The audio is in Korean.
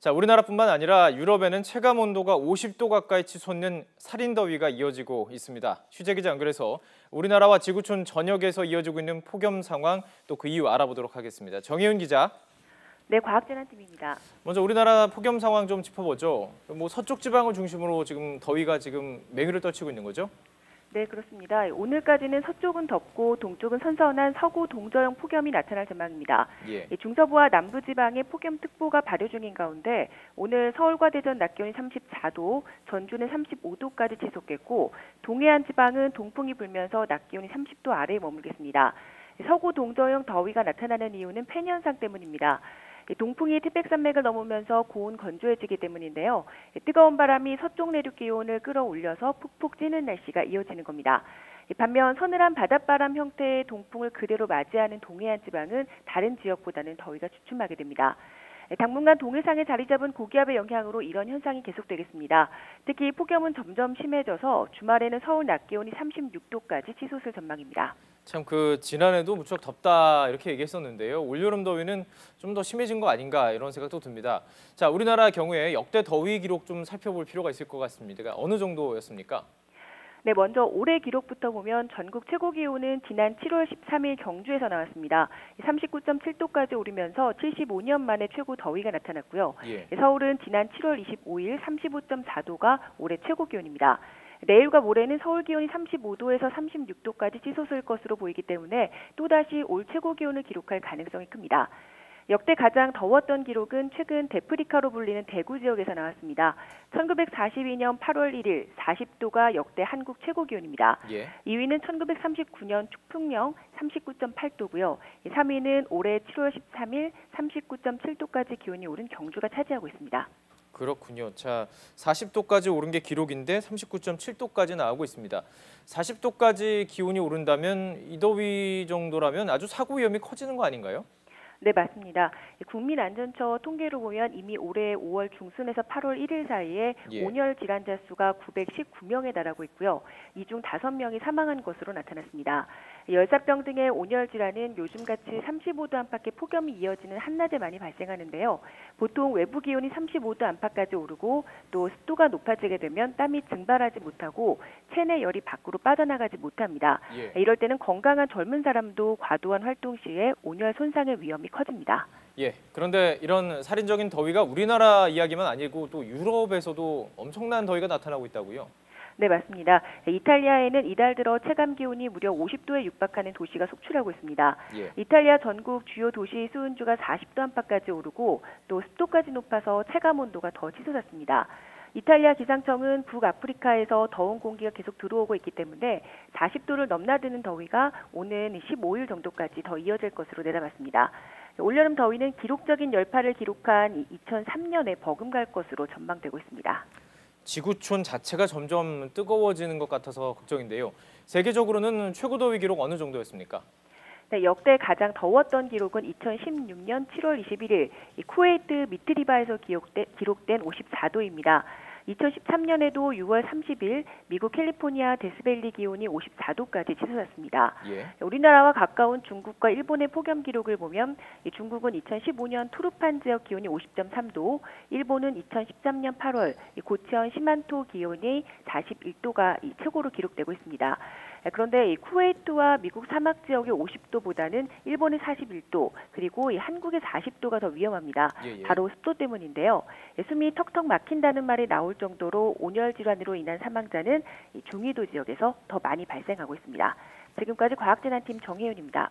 자, 우리나라뿐만 아니라 유럽에는 체감 온도가 50도 가까이 치솟는 살인 더위가 이어지고 있습니다. 취재 기자 연결해서 우리나라와 지구촌 전역에서 이어지고 있는 폭염 상황 또 그 이유 알아보도록 하겠습니다. 정혜윤 기자. 네, 과학재난팀입니다. 먼저 우리나라 폭염 상황 좀 짚어보죠. 서쪽 지방을 중심으로 더위가 맹위를 떨치고 있는 거죠? 네, 그렇습니다. 오늘까지는 서쪽은 덥고 동쪽은 선선한 서구 동저형 폭염이 나타날 전망입니다. 예. 중서부와 남부지방에 폭염특보가 발효 중인 가운데 오늘 서울과 대전 낮 기온이 34도, 전주는 35도까지 지속했고 동해안 지방은 동풍이 불면서 낮 기온이 30도 아래에 머물겠습니다. 서구 동저형 더위가 나타나는 이유는 팬 현상 때문입니다. 동풍이 태백산맥을 넘으면서 고온 건조해지기 때문인데요. 뜨거운 바람이 서쪽 내륙 기온을 끌어올려서 푹푹 찌는 날씨가 이어지는 겁니다. 반면 서늘한 바닷바람 형태의 동풍을 그대로 맞이하는 동해안 지방은 다른 지역보다는 더위가 주춤하게 됩니다. 당분간 동해상에 자리 잡은 고기압의 영향으로 이런 현상이 계속되겠습니다. 특히 폭염은 점점 심해져서 주말에는 서울 낮 기온이 36도까지 치솟을 전망입니다. 참 지난해도 무척 덥다 이렇게 얘기했었는데요. 올여름 더위는 좀 더 심해진 거 아닌가 이런 생각도 듭니다. 자, 우리나라 경우에 역대 더위 기록 좀 살펴볼 필요가 있을 것 같습니다. 어느 정도였습니까? 네, 먼저 올해 기록부터 보면 전국 최고 기온은 지난 7월 13일 경주에서 나왔습니다. 39.7도까지 오르면서 75년 만에 최고 더위가 나타났고요. 예. 서울은 지난 7월 25일 35.4도가 올해 최고 기온입니다. 내일과 모레는 서울 기온이 35도에서 36도까지 치솟을 것으로 보이기 때문에 또다시 올 최고 기온을 기록할 가능성이 큽니다. 역대 가장 더웠던 기록은 최근 데프리카로 불리는 대구 지역에서 나왔습니다. 1942년 8월 1일 40도가 역대 한국 최고 기온입니다. 예. 2위는 1939년 축풍령 39.8도고요. 3위는 올해 7월 13일 39.7도까지 기온이 오른 경주가 차지하고 있습니다. 그렇군요. 자, 40도까지 오른 게 기록인데 39.7도까지 나오고 있습니다. 40도까지 기온이 오른다면 이 더위 정도라면 아주 사고 위험이 커지는 거 아닌가요? 네, 맞습니다. 국민안전처 통계로 보면 이미 올해 5월 중순에서 8월 1일 사이에 예. 온열 질환자 수가 919명에 달하고 있고요. 이 중 5명이 사망한 것으로 나타났습니다. 열사병 등의 온열 질환은 요즘같이 35도 안팎의 폭염이 이어지는 한낮에 많이 발생하는데요. 보통 외부 기온이 35도 안팎까지 오르고 또 습도가 높아지게 되면 땀이 증발하지 못하고 체내 열이 밖으로 빠져나가지 못합니다. 예. 이럴 때는 건강한 젊은 사람도 과도한 활동 시에 온열 손상의 위험이 커집니다. 예. 그런데 이런 살인적인 더위가 우리나라 이야기만 아니고 또 유럽에서도 엄청난 더위가 나타나고 있다고요? 네, 맞습니다. 이탈리아에는 이달 들어 체감 기온이 무려 50도에 육박하는 도시가 속출하고 있습니다. 예. 이탈리아 전국 주요 도시 수온주가 40도 안팎까지 오르고 또 습도까지 높아서 체감 온도가 더 치솟았습니다. 이탈리아 기상청은 북아프리카에서 더운 공기가 계속 들어오고 있기 때문에 40도를 넘나드는 더위가 오는 15일 정도까지 더 이어질 것으로 내다봤습니다. 올여름 더위는 기록적인 열파를 기록한 2003년에 버금갈 것으로 전망되고 있습니다. 지구촌 자체가 점점 뜨거워지는 것 같아서 걱정인데요. 세계적으로는 최고 더위 기록 어느 정도였습니까? 네, 역대 가장 더웠던 기록은 2016년 7월 21일 쿠웨이트 미트리바에서 기록된 54도입니다. 2013년에도 6월 30일 미국 캘리포니아 데스밸리 기온이 54도까지 치솟았습니다. 예. 우리나라와 가까운 중국과 일본의 폭염 기록을 보면 중국은 2015년 투르판 지역 기온이 50.3도, 일본은 2013년 8월 고체현 시만토 기온이 41도가 최고로 기록되고 있습니다. 그런데 쿠웨이트와 미국 사막 지역의 50도보다는 일본의 41도 그리고 한국의 40도가 더 위험합니다. 예. 바로 습도 때문인데요. 숨이 턱턱 막힌다는 말이 나올 정도로 온열 질환으로 인한 사망자는 중위도 지역에서 더 많이 발생하고 있습니다. 지금까지 과학재난팀 정혜윤입니다.